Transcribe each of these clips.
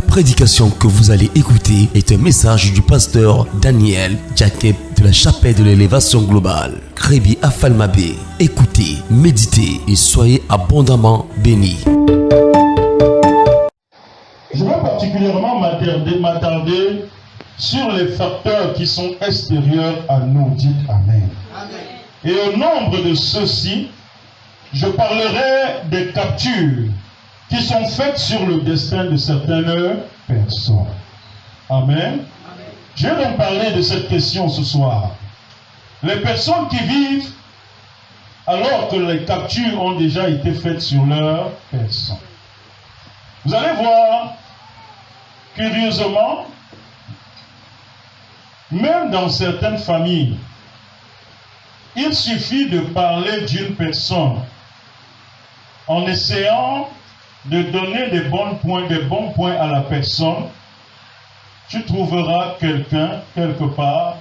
prédication que vous allez écouter est un message du pasteur Daniel Jakeb de la chapelle de l'élévation globale, Crébi Afalmabé. Écoutez, méditez et soyez abondamment bénis. Je vais particulièrement m'attarder sur les facteurs qui sont extérieurs à nous. Dites Amen. Amen. Et au nombre de ceux-ci, je parlerai des captures qui sont faites sur le destin de certaines personnes. Amen. Amen. Je vais donc parler de cette question ce soir. Les personnes qui vivent alors que les captures ont déjà été faites sur leur personne. Vous allez voir, curieusement, même dans certaines familles, il suffit de parler d'une personne en essayant de donner des bons points à la personne. Tu trouveras quelqu'un, quelque part,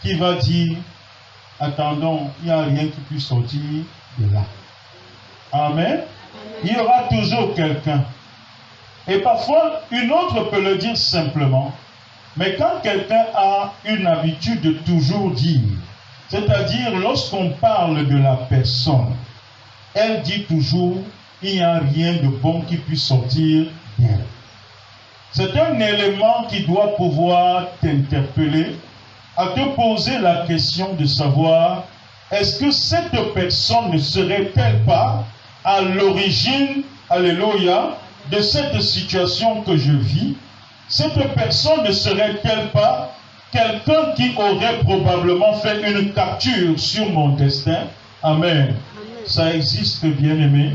qui va dire, attendons, il n'y a rien qui puisse sortir de là. Amen. Il y aura toujours quelqu'un. Et parfois, une autre peut le dire simplement. Mais quand quelqu'un a une habitude de toujours dire, c'est-à-dire lorsqu'on parle de la personne, elle dit toujours, il n'y a rien de bon qui puisse sortir d'elle. C'est un élément qui doit pouvoir t'interpeller, à te poser la question de savoir, est-ce que cette personne ne serait-elle pas à l'origine, alléluia, de cette situation que je vis? Cette personne ne serait-elle pas quelqu'un qui aurait probablement fait une capture sur mon destin? Amen. Ça existe, bien-aimé.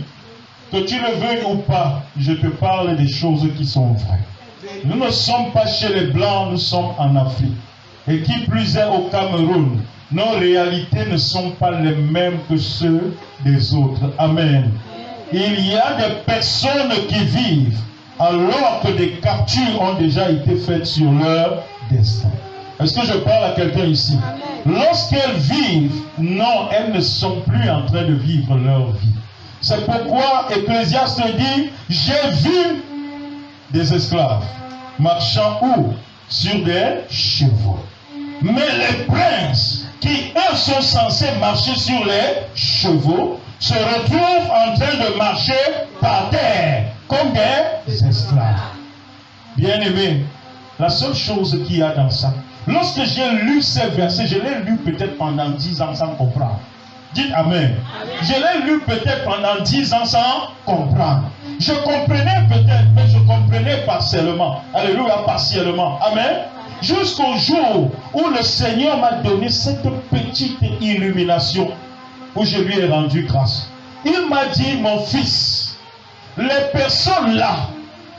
Que tu le veuilles ou pas, je te parle des choses qui sont vraies. Nous ne sommes pas chez les Blancs, nous sommes en Afrique. Et qui plus est au Cameroun, nos réalités ne sont pas les mêmes que ceux des autres. Amen. Il y a des personnes qui vivent alors que des captures ont déjà été faites sur leur destin. Est-ce que je parle à quelqu'un ici? Lorsqu'elles vivent, non, elles ne sont plus en train de vivre leur vie. C'est pourquoi Ecclésiaste dit, j'ai vu des esclaves marchant où? Sur des chevaux. Mais les princes qui, eux, sont censés marcher sur les chevaux, se retrouvent en train de marcher par terre, comme des esclaves. Bien-aimés, la seule chose qu'il y a dans ça, lorsque j'ai lu ces versets, je l'ai lu peut-être pendant 10 ans sans comprendre. Dites Amen. Amen. Je l'ai lu peut-être pendant 10 ans sans comprendre. Je comprenais peut-être, mais je comprenais partiellement. Alléluia, partiellement. Amen. Jusqu'au jour où le Seigneur m'a donné cette petite illumination, où je lui ai rendu grâce. Il m'a dit, mon fils, les personnes là,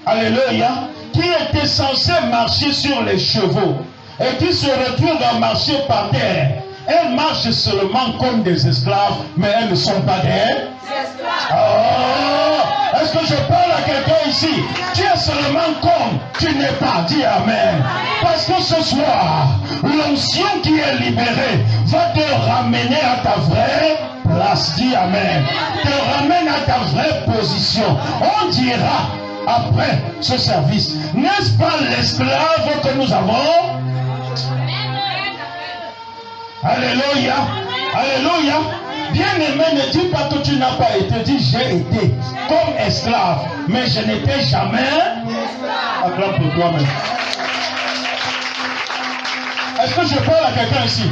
alléluia, qui étaient censées marcher sur les chevaux et qui se retrouvent à marcher par terre, elles marchent seulement comme des esclaves, mais elles ne sont pas des esclaves. Oh, est-ce que je parle à quelqu'un ici? Tu es seulement comme tu n'es pas. Dis Amen. Parce que ce soir, l'onction qui est libérée va te ramener à ta vraie place. Dis Amen. Te ramène à ta vraie position. On dira après ce service, n'est-ce pas l'esclave que nous avons? Alléluia. Alléluia. Bien-aimé, ne dis pas que tu n'as pas été. Dis, j'ai été comme esclave, mais je n'étais jamais esclave. Acclame pour toi-même. Est-ce que je parle à quelqu'un ici?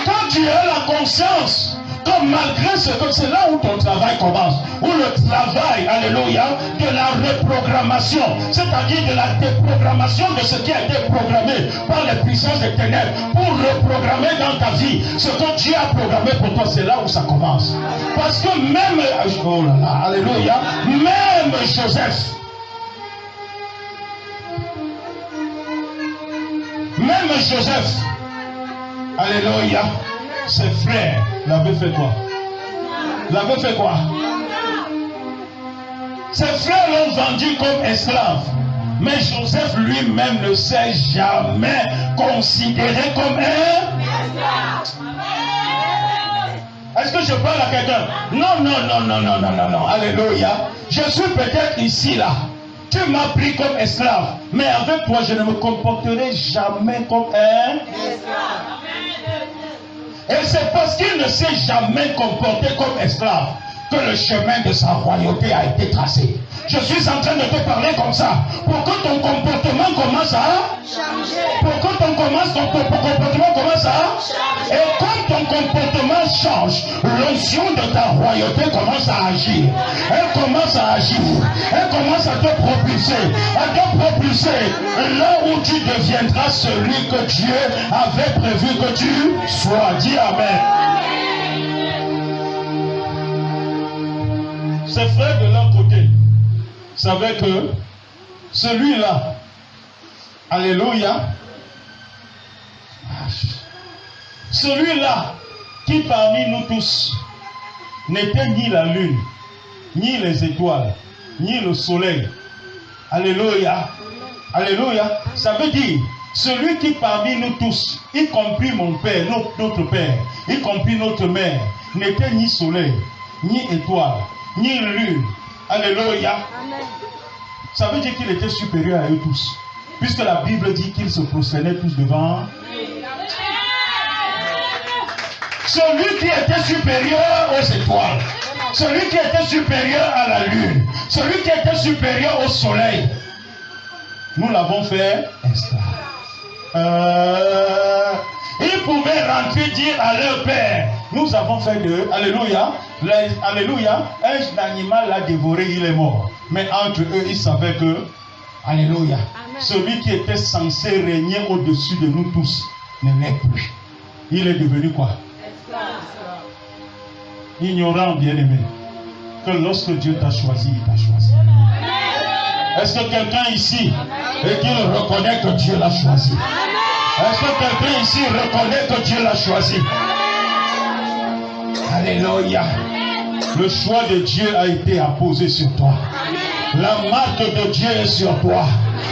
Quand tu as la conscience que malgré ce que c'est là où ton travail commence, où le travail, alléluia, de la reprogrammation, c'est-à-dire de la déprogrammation de ce qui a été programmé par les puissances des ténèbres pour reprogrammer dans ta vie ce que Dieu a programmé pour toi, c'est là où ça commence. Parce que même, oh là là, alléluia, même Joseph, alléluia, ses frères l'avaient fait quoi? L'avaient fait quoi? Ses frères l'ont vendu comme esclave. Mais Joseph lui-même ne s'est jamais considéré comme un esclave. Est-ce que je parle à quelqu'un? Non. Alléluia. Je suis peut-être ici là. Tu m'as pris comme esclave. Mais avec toi, je ne me comporterai jamais comme un esclave. Et c'est parce qu'il ne s'est jamais comporté comme esclave que le chemin de sa royauté a été tracé. Je suis en train de te parler comme ça pour que ton comportement commence à changer. Pour que ton comportement commence à changer. Et quand ton comportement change, l'onction de ta royauté commence à agir. Elle commence à agir. Elle commence à te propulser là où tu deviendras celui que Dieu avait prévu que tu sois. Dis Amen. Ses frères de leur côté savaient que celui-là, alléluia, celui-là qui parmi nous tous n'était ni la lune, ni les étoiles, ni le soleil, alléluia, alléluia, ça veut dire celui qui parmi nous tous, y compris mon père, notre père, y compris notre mère, n'était ni soleil, ni étoile, ni lune. Alléluia. Amen. Ça veut dire qu'il était supérieur à eux tous. Puisque la Bible dit qu'ils se prosternaient tous devant. Celui qui était supérieur aux étoiles. Celui qui était supérieur à la lune. Celui qui était supérieur au soleil. Nous l'avons fait esclave. Ils pouvaient rentrer dire à leur père, nous avons fait de, alléluia, alléluia, un animal l'a dévoré, il est mort. Mais entre eux, ils savaient que, alléluia, amen, celui qui était censé régner au-dessus de nous tous ne l'est plus. Il est devenu quoi? Ignorant, bien-aimé, que lorsque Dieu t'a choisi, il t'a choisi. Est-ce que quelqu'un ici, et qu'il reconnaît que Dieu l'a choisi? Est-ce que quelqu'un ici reconnaît que Dieu l'a choisi? Alléluia. Le choix de Dieu a été apposé sur toi. La marque de Dieu est sur toi.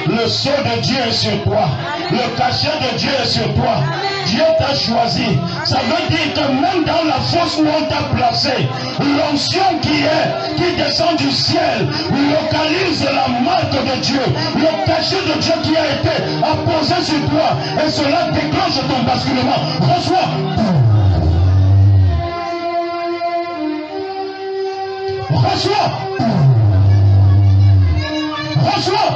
Le sceau de Dieu est sur toi. Le cachet de Dieu est sur toi. Dieu t'a choisi. Ça veut dire que même dans la fosse où on t'a placé, l'onction qui descend du ciel localise la marque de Dieu, le cachet de Dieu qui a été apposé sur toi, et cela déclenche ton basculement. Reçois. Reçois. Reçois.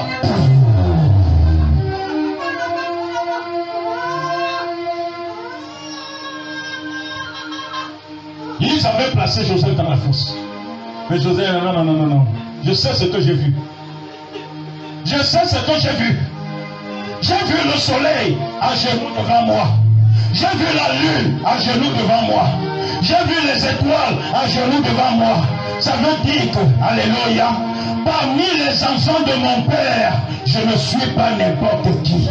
Ils avaient placé Joseph dans la fosse. Mais Joseph, non. Je sais ce que j'ai vu. Je sais ce que j'ai vu. J'ai vu le soleil à genoux devant moi. J'ai vu la lune à genoux devant moi. J'ai vu les étoiles à genoux devant moi. Ça veut dire que, alléluia, parmi les enfants de mon père, je ne suis pas n'importe qui.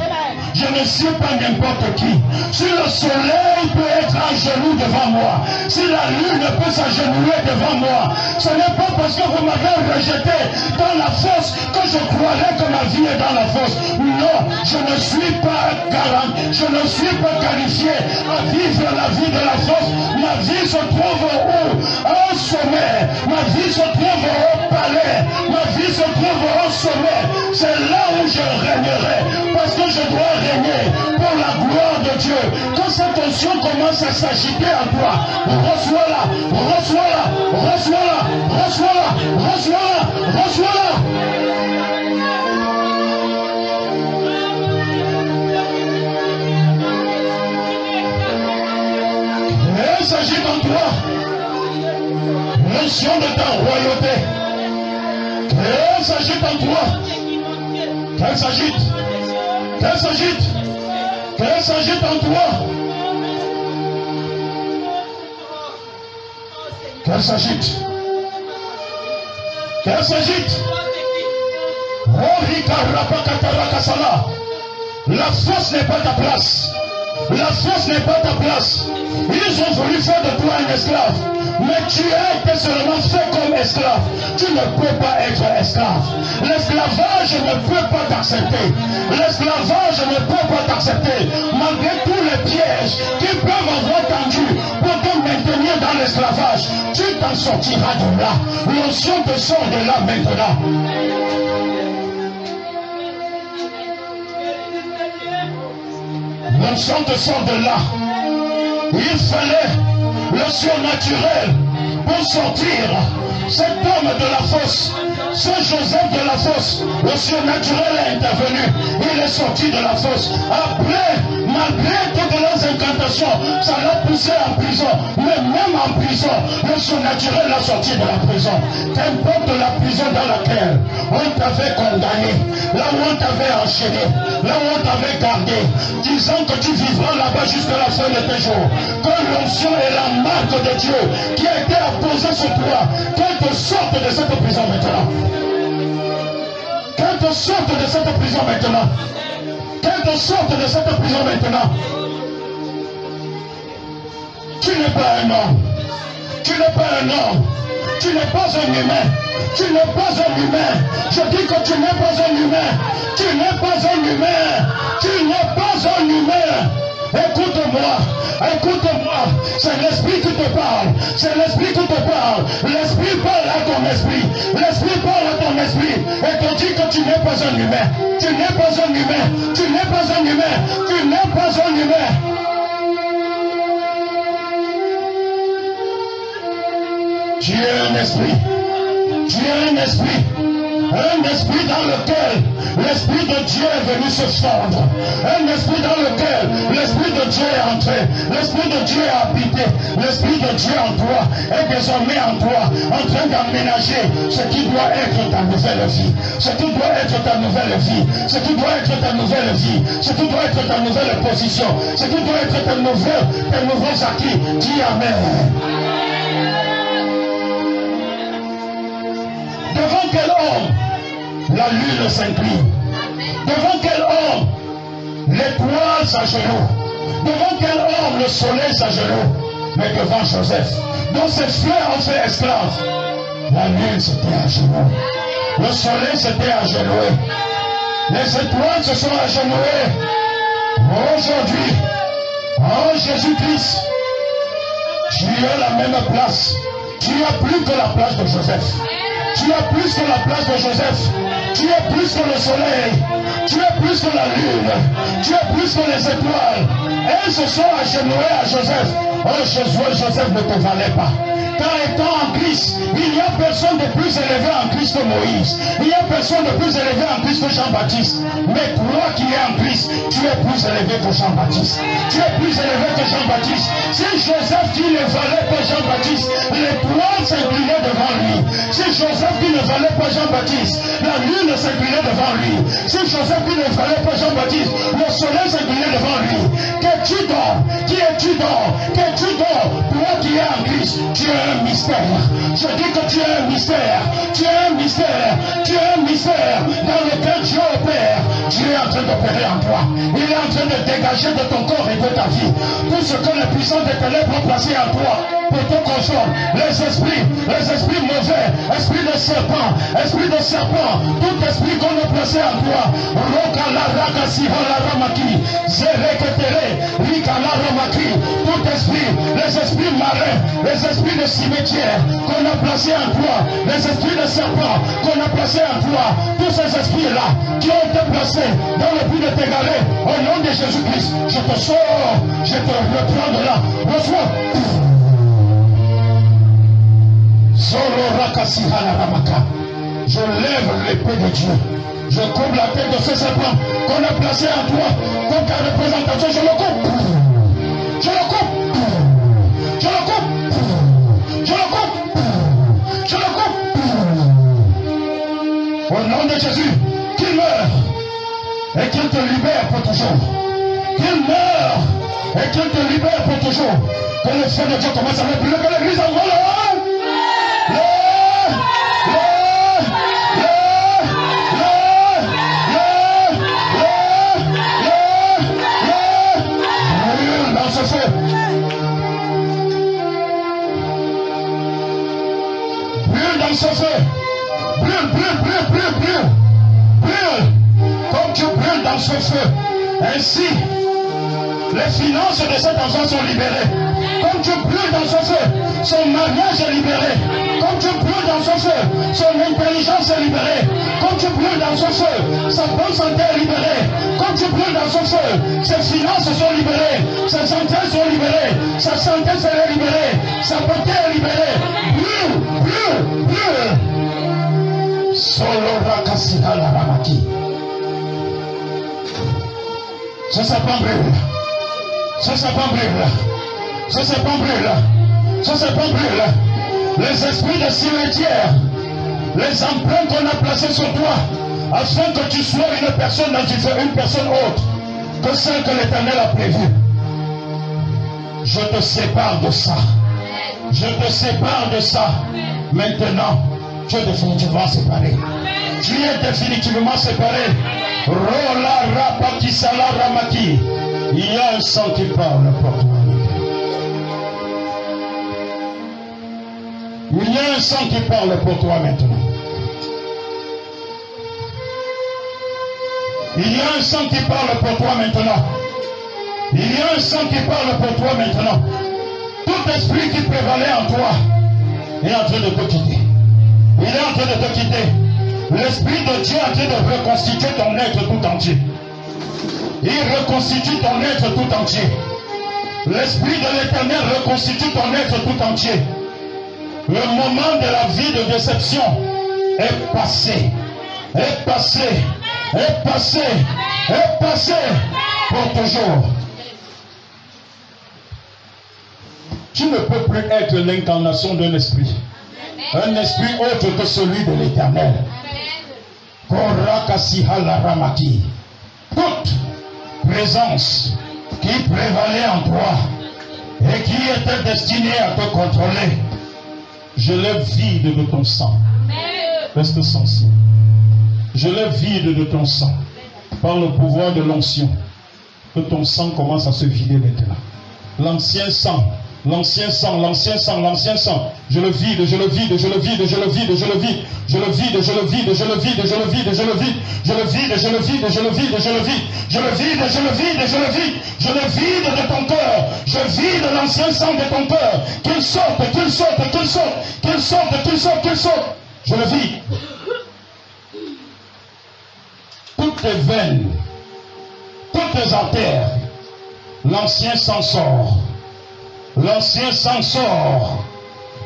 Je ne suis pas n'importe qui. Si le soleil peut être à genoux devant moi, si la lune peut s'agenouiller devant moi, ce n'est pas parce que vous m'avez rejeté dans la fosse que je croirais que ma vie est dans la fosse. Non, je ne suis pas garant, je ne suis pas qualifié à vivre la vie de la fosse. Ma vie se trouve au haut, au sommet. Ma vie se trouve au palais. Ma vie se trouve au sommet. C'est là où je régnerai, parce que je dois régner pour la gloire de Dieu. Quand cette onction commence à s'agiter en toi, reçois-la, reçois-la, reçois-la, reçois-la, reçois-la, reçois-la. Et il s'agit en toi l'onction de ta royauté. Et il s'agit en toi. Qu'elle s'agite. Qu'elle s'agite. Qu'elle s'agite en toi. Qu'elle s'agite. Qu'elle s'agite. La force n'est pas ta place. La force n'est pas ta place. Ils ont voulu faire de toi un esclave. Mais tu as été seulement fait comme esclave. Tu ne peux pas être esclave. L'esclavage ne peut pas t'accepter. L'esclavage ne peut pas t'accepter. Malgré tous les pièges qui peuvent avoir tendu pour te maintenir dans l'esclavage, tu t'en sortiras de là. L'onction te sort de là maintenant. Samson te sort de là. Il fallait le surnaturel pour sortir cet homme de la fosse, ce Joseph de la fosse. Le surnaturel est intervenu. Il est sorti de la fosse. Après, malgré toutes leurs incantations, ça l'a poussé en prison. Mais même en prison, le surnaturel l'a sorti de la prison. Qu'importe la prison dans laquelle on t'avait condamné, là où on t'avait enchaîné, là où on t'avait gardé, disant que tu vivras là-bas jusqu'à la fin de tes jours. Que l'onction et la marque de Dieu qui a été apposée sur toi, qu'elle te sorte de cette prison maintenant. Qu'elle te sorte de cette prison maintenant. Qu'elle te sorte de cette prison maintenant. Tu n'es pas un homme. Tu n'es pas un homme. Tu n'es pas un humain. Tu n'es pas un humain. Je dis que tu n'es pas un humain. Tu n'es pas un humain. Tu n'es pas un humain. Écoute-moi, écoute-moi, c'est l'esprit qui te parle, c'est l'esprit qui te parle, l'esprit parle à ton esprit, l'esprit parle à ton esprit, et te dit que tu n'es pas un humain, tu n'es pas un humain, tu n'es pas un humain, tu n'es pas un humain. Tu es un esprit, tu es un esprit. Un esprit dans lequel l'esprit de Dieu est venu se fondre. Un esprit dans lequel l'esprit de Dieu est entré. L'esprit de Dieu est habité. L'esprit de Dieu en toi est désormais en toi, en train d'aménager ce qui doit être ta nouvelle vie. Ce qui doit être ta nouvelle vie. Ce qui doit être ta nouvelle vie. Ce qui doit être ta nouvelle position. Ce qui doit être tes nouveaux acquis. Dis Amen. Devant quel homme la lune s'incline? Devant quel homme l'étoile s'agenouille? Devant quel homme le soleil s'agenouille? Mais devant Joseph, dont ses frères ont fait esclave, la lune s'était agenouillée, le soleil s'était agenouillé, les étoiles se sont agenouillées. Aujourd'hui, en Jésus-Christ, tu as la même place. Tu as plus que la place de Joseph. Tu as plus que la place de Joseph. Tu es plus que le soleil. Tu es plus que la lune. Tu es plus que les étoiles. Elles se sont agenouillées à Joseph. Oh, Joseph ne te valait pas. Car étant en Christ, il n'y a personne de plus élevé en Christ que Moïse. Il n'y a personne de plus élevé en Christ que Jean-Baptiste. Mais toi qui es en Christ, tu es plus élevé que Jean-Baptiste. Tu es plus élevé que Jean-Baptiste. Si Joseph qui ne valait pas Jean-Baptiste, l'étoile s'inclinait devant lui. Si Joseph qui ne valait pas Jean-Baptiste, la lune s'inclinait devant lui. Si Joseph qui ne valait pas Jean-Baptiste, le soleil s'inclinait devant lui. Qu'es-tu donc? Qui es-tu donc? Qu'es-tu donc? Toi qui es en Christ, tu es un mystère. Je dis que tu es un mystère. Tu es un mystère. Tu es un mystère dans lequel Dieu opère. Dieu est en train d'opérer en toi. Il est en train de dégager de ton corps et de ta vie tout ce que les puissants des ténèbres ont placé en toi pour te consoler. Les esprits mauvais, esprit de serpent, tout esprit qu'on a placé en toi. Tout esprit, les esprits marins, les esprits de cimetière qu'on a placé en toi, les esprits de serpent qu'on a placé en toi, tous ces esprits-là qui ont été placés dans le but de t'égarer, au nom de Jésus-Christ, je te sors, je te reprends de là. Reçois. Je lève l'épée de Dieu. Je coupe la tête de ce serpent qu'on a placé en toi comme ta représentation. Je le coupe. Je le coupe. Je le coupe. Je le coupe. Je le coupe. Au nom de Jésus, qu'il meure et qu'il te libère pour toujours. Qu'il meure et qu'il te libère pour toujours. Que le feu de Dieu commence à brûler, que l'église en vole. Ce feu, brûle, comme tu brûles dans ce feu. Ainsi, les finances de cet enfant sont libérées. Comme tu brûles dans ce feu, son mariage est libéré. Comme tu brûles dans ce feu, son intelligence est libérée. Comme tu brûles dans ce feu, sa bonne santé est libérée. Comme tu brûles dans dans son feu. Ses finances sont libérées. Sa santé sont libérées. Sa santé sera libérée. Sa beauté est libérée. Brûle. Solo rakasira la ramaki. Ce serpent brûle. Ce serpent brûle. Ce serpent brûle. Ce serpent brûle. Les esprits de cimetière, les empreintes qu'on a placées sur toi, afin que tu sois une personne autre que celle que l'Éternel a prévue. Je te sépare de ça. Je te sépare de ça. Maintenant, tu es définitivement séparé. Tu es définitivement séparé. Rola rapaki sala ramaki. Il y a un sang qui parle pour toi. Il y a un sang qui parle pour toi maintenant. Il y a un sang qui parle pour toi maintenant. Il y a un sang qui parle pour toi maintenant. Tout esprit qui prévalait en toi est en train de te quitter. Il est en train de te quitter. L'Esprit de Dieu est en train de reconstituer ton être tout entier. Il reconstitue ton être tout entier. L'Esprit de l'Éternel reconstitue ton être tout entier. Le moment de la vie de déception est passé. Est passé. Est passé. Est passé pour toujours. Tu ne peux plus être l'incarnation d'un esprit. Un esprit autre que celui de l'Éternel. Toute présence qui prévalait en toi et qui était destinée à te contrôler, je l'ai vide de ton sang. Reste sensible. Je l'ai vide de ton sang. Par le pouvoir de l'onction. Que ton sang commence à se vider maintenant. L'ancien sang. L'ancien sang, l'ancien sang, l'ancien sang. Je le vide, je le vide, je le vide, je le vide, je le vide. Je le vide, je le vide, je le vide, je le vide, je le vide. Je le vide, je le vide, je le vide, je le vide. Je le vide, je le vide, je le vide. Je le vide de ton cœur. Je vide l'ancien sang de ton cœur. Qu'il sorte, qu'il sorte, qu'il sorte. Qu'il sorte, qu'il sorte, qu'il sorte. Je le vide. Toutes tes veines, toutes tes artères, l'ancien sang sort. L'ancien sang sort.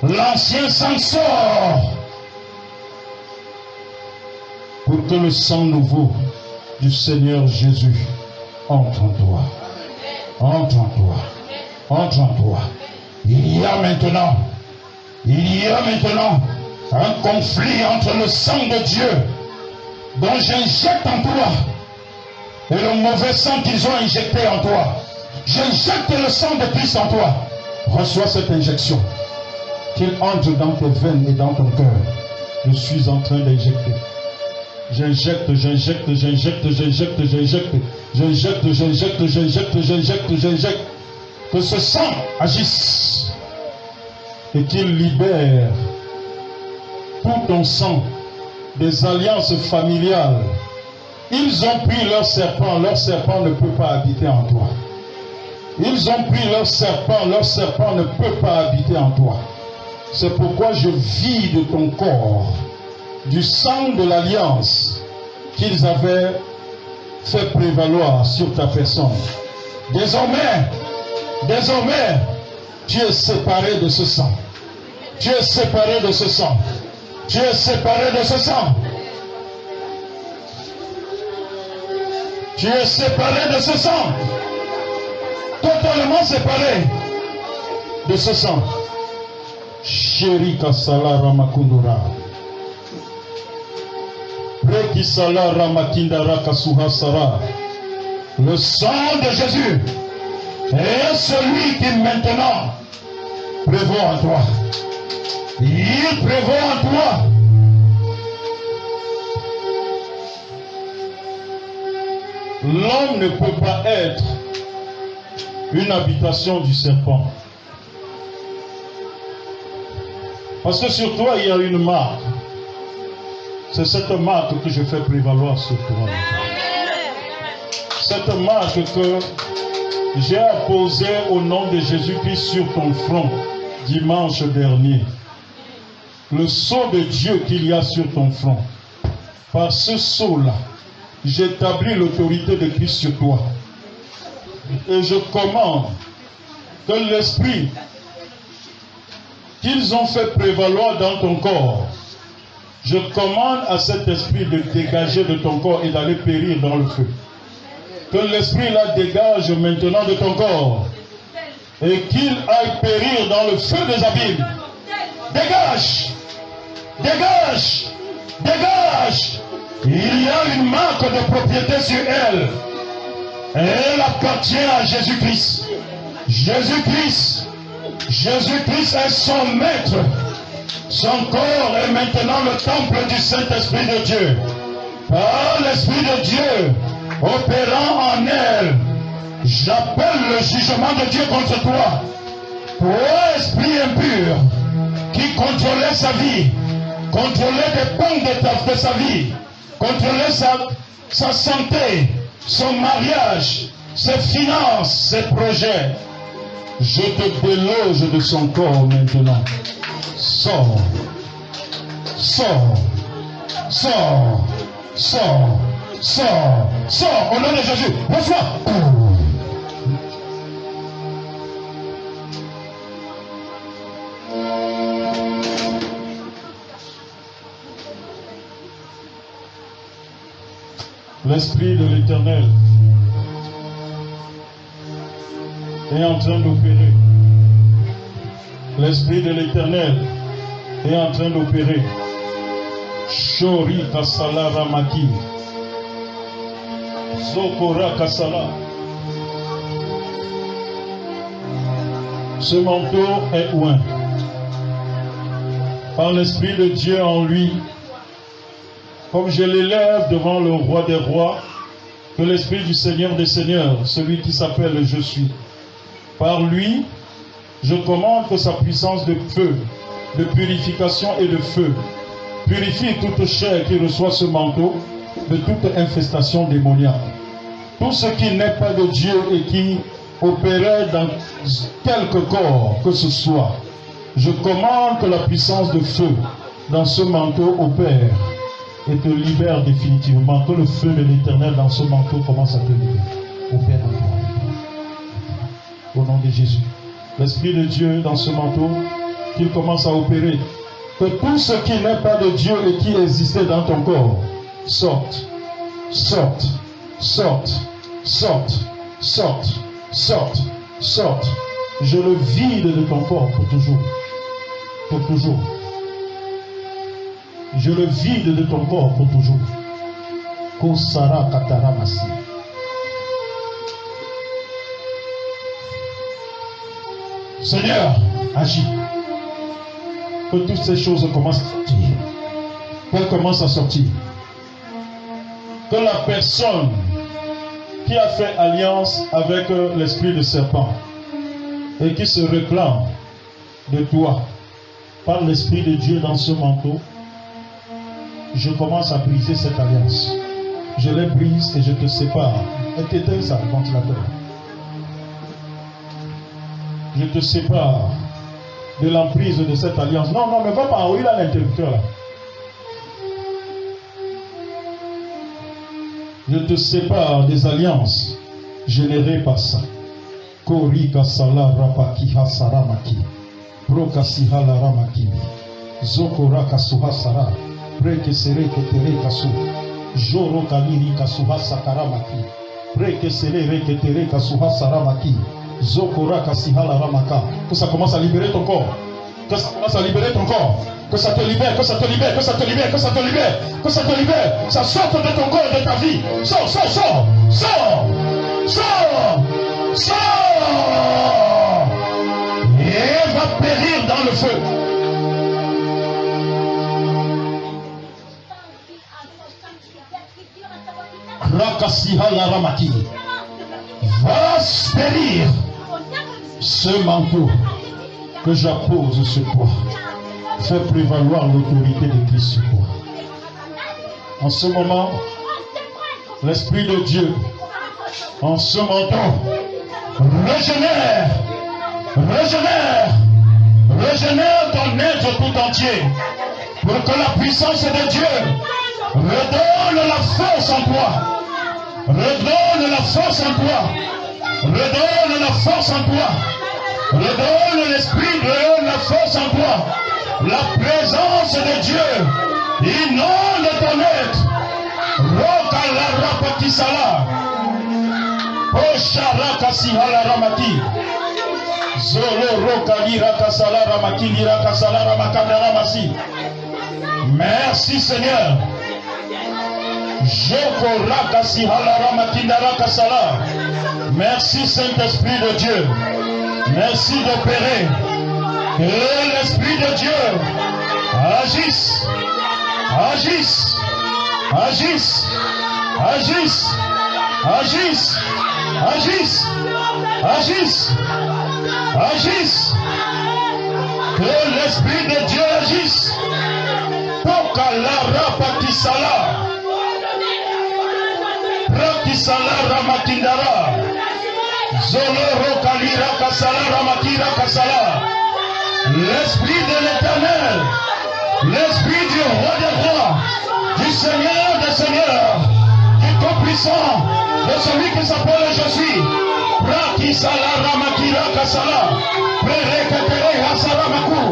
L'ancien sang sort. Pour que le sang nouveau du Seigneur Jésus entre en toi. Entre en toi. Entre en toi. Il y a maintenant un conflit entre le sang de Dieu dont j'injecte en toi et le mauvais sang qu'ils ont injecté en toi. J'injecte le sang de Christ en toi. Reçois cette injection. Qu'il entre dans tes veines et dans ton cœur. Je suis en train d'injecter. J'injecte, j'injecte, j'injecte, j'injecte, j'injecte. J'injecte, j'injecte, j'injecte, j'injecte, j'injecte. Que ce sang agisse. Et qu'il libère tout ton sang des alliances familiales. Ils ont pris leur serpent ne peut pas habiter en toi. Ils ont pris leur serpent ne peut pas habiter en toi. C'est pourquoi je vide ton corps du sang de l'alliance qu'ils avaient fait prévaloir sur ta personne. Désormais, tu es séparé de ce sang. Tu es séparé de ce sang. Tu es séparé de ce sang. Tu es séparé de ce sang. Totalement séparé de ce sang. Sherika Sala Ramakundura. Reki Sala Ramakindara Kasuha Sara. Le sang de Jésus est celui qui maintenant prévaut en toi. Il prévaut en toi. L'homme ne peut pas être une habitation du serpent. Parce que sur toi, il y a une marque. C'est cette marque que je fais prévaloir sur toi. Cette marque que j'ai apposée au nom de Jésus-Christ sur ton front dimanche dernier. Le sceau de Dieu qu'il y a sur ton front. Par ce sceau-là, j'établis l'autorité de Christ sur toi. Et je commande que l'esprit qu'ils ont fait prévaloir dans ton corps, je commande à cet esprit de dégager de ton corps et d'aller périr dans le feu. Que l'esprit là dégage maintenant de ton corps et qu'il aille périr dans le feu des abîmes. Dégage! Dégage! Dégage! Il y a une marque de propriété sur elle. Elle appartient à Jésus-Christ. Jésus-Christ est son maître. Son corps est maintenant le temple du Saint-Esprit de Dieu. Par l'Esprit de Dieu opérant en elle, j'appelle le jugement de Dieu contre toi. Toi, esprit impur, qui contrôlait sa vie, contrôlait des pans de sa vie, contrôlait sa santé, son mariage, ses finances, ses projets. Je te déloge de son corps maintenant. Sors, sors, sors, sors, sors, sors, au nom de Jésus. Reçois. L'Esprit de l'Éternel est en train d'opérer. L'Esprit de l'Éternel est en train d'opérer. Shori Kasala Ramaki. Zokora Kasala. Ce manteau est oint par l'Esprit de Dieu en lui. Comme je l'élève devant le roi des rois, que l'Esprit du Seigneur des Seigneurs, celui qui s'appelle Je suis. Par lui, je commande que sa puissance de feu, de purification et de feu, purifie toute chair qui reçoit ce manteau de toute infestation démoniaque. Tout ce qui n'est pas de Dieu et qui opérait dans quelque corps que ce soit, je commande que la puissance de feu dans ce manteau opère et te libère définitivement. Que le feu de l'Éternel dans ce manteau commence à te libérer. Opère en toi. Au nom de Jésus. L'Esprit de Dieu dans ce manteau, qu'il commence à opérer. Que tout ce qui n'est pas de Dieu et qui existait dans ton corps, sorte, sorte, sorte, sorte, sorte, sorte, sorte. Je le vide de ton corps pour toujours. Pour toujours. Je le vide de ton corps pour toujours. Kosara Kataramasi. Seigneur, agis. Que toutes ces choses commencent à sortir. Qu'elles commencent à sortir. Que la personne qui a fait alliance avec l'esprit de serpent et qui se réclame de toi par l'Esprit de Dieu dans ce manteau, je commence à briser cette alliance. Je les brise et je te sépare. Et t'éteins ça, le ventilateur. Je te sépare de l'emprise de cette alliance. Non, non, ne va pas envoyer là l'interrupteur là. Je te sépare des alliances générées par ça. Kori kasala rapaki hasaramaki. Prokasiha la ramaki. Zokora kasuha sara. Preke sere ketere kasu. Joro kaniri kasuha sakaramaki. Preke sere reketere kasuha saramaki. Zokora kasiha la ramaka. Que ça commence à libérer ton corps. Que ça commence à libérer ton corps. Que ça te libère, que ça te libère, que ça te libère, que ça te libère, que ça te libère. Ça sorte de ton corps et de ta vie. Sors, sors, sors, sors, sors, sors. Et va périr dans le feu. Rakasiha la ramaki. Va périr ce manteau que j'appose sur toi. Fais prévaloir l'autorité de Christ sur toi. En ce moment, l'Esprit de Dieu, en ce manteau, régénère, régénère, régénère ton être tout entier, pour que la puissance de Dieu Redonne la force en toi. Redonne la force en toi. Redonne la force en toi. Redonne l'esprit, redonne la force en toi. La présence de Dieu inonde ton être. Roka la rapatisala. Oshara sihala ramati. Zolo roka lira kasala ramaki lira kasala ramakanda ramasi. Merci Seigneur. Joko raka sihala ramaki lira kasala. Merci Saint-Esprit de Dieu. Merci d'opérer. Que l'Esprit de Dieu agisse, agisse, agisse, agisse, agisse, agisse, agisse, agisse. Que l'Esprit de Dieu agisse. Pokala rapatisala. Prakisala ramatindara. Zoloro kalira kasala ramatira kasala. L'Esprit de l'Éternel, l'Esprit du Roi des Rois, du Seigneur des Seigneurs, du Tout-Puissant, de celui qui s'appelle Je suis. Prakisala ramakira kasala. Pereketere hasaramaku.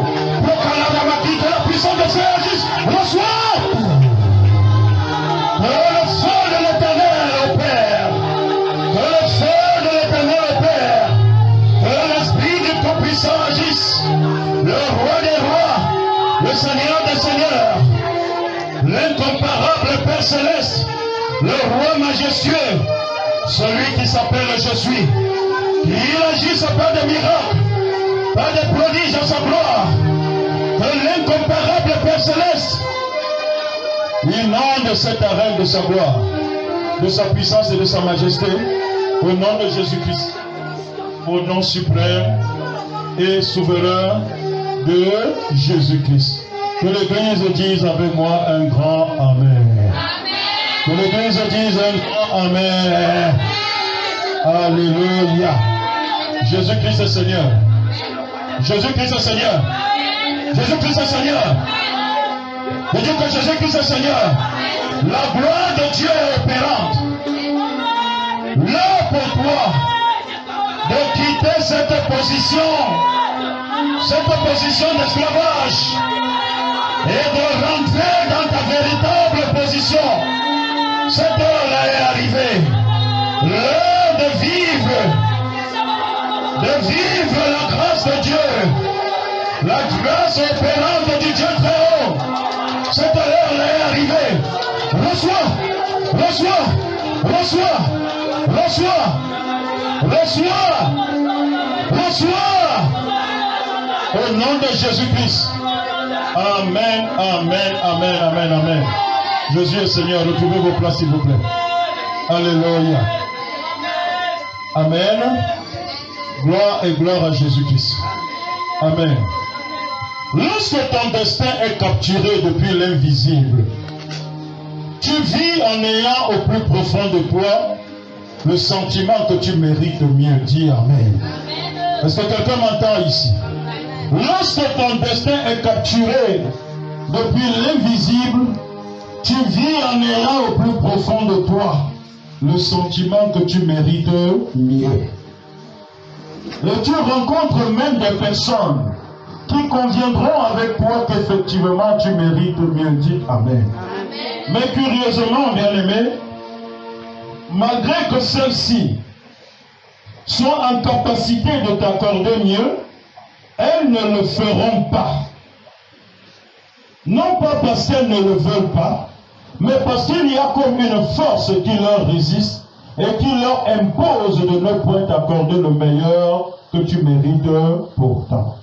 Prokala ramaki, que la puissance de Dieu agisse. Reçois. Que le feu de l'Éternel opère. Que le feu de l'Éternel opère. Que l'Esprit du Tout-Puissant agisse. Le Roi des Rois, le Seigneur des Seigneurs, l'incomparable Père Céleste, le Roi majestueux, celui qui s'appelle Je suis, qu'il agisse par des miracles, par des prodiges en sa gloire, que l'incomparable Père Céleste inonde cette arène de sa gloire, de sa puissance et de sa majesté, au nom de Jésus-Christ, au nom suprême et souverain de Jésus-Christ. Que l'Église dise avec moi un grand Amen. Que l'Église dise un grand Amen. Alléluia. Jésus-Christ est Seigneur. Jésus-Christ est Seigneur. Jésus-Christ est Seigneur. Je dis que Jésus-Christ est Seigneur. La gloire de Dieu est opérante. Là pour toi de quitter cette position d'esclavage et de rentrer dans ta véritable position. Cette heure est arrivée. L'heure de vivre la grâce de Dieu, la grâce opérante du Dieu très haut. Cette heure est arrivée. Reçois, reçois, reçois, reçois, reçois, reçois. Au nom de Jésus-Christ. Amen, amen, amen, amen, amen. Jésus est Seigneur. Retrouvez vos places s'il vous plaît. Alléluia. Amen. Gloire et gloire à Jésus-Christ. Amen. Lorsque ton destin est capturé depuis l'invisible, tu vis en ayant au plus profond de toi le sentiment que tu mérites mieux. Dis Amen. Est-ce que quelqu'un m'entend ici? Lorsque ton destin est capturé depuis l'invisible, tu vis en ayant au plus profond de toi le sentiment que tu mérites mieux. Et tu rencontres même des personnes qui conviendront avec toi qu'effectivement tu mérites mieux. Dis Amen. Mais curieusement, bien-aimés, malgré que celles-ci soient en capacité de t'accorder mieux, elles ne le feront pas. Non pas parce qu'elles ne le veulent pas, mais parce qu'il y a comme une force qui leur résiste et qui leur impose de ne point t'accorder le meilleur que tu mérites pourtant.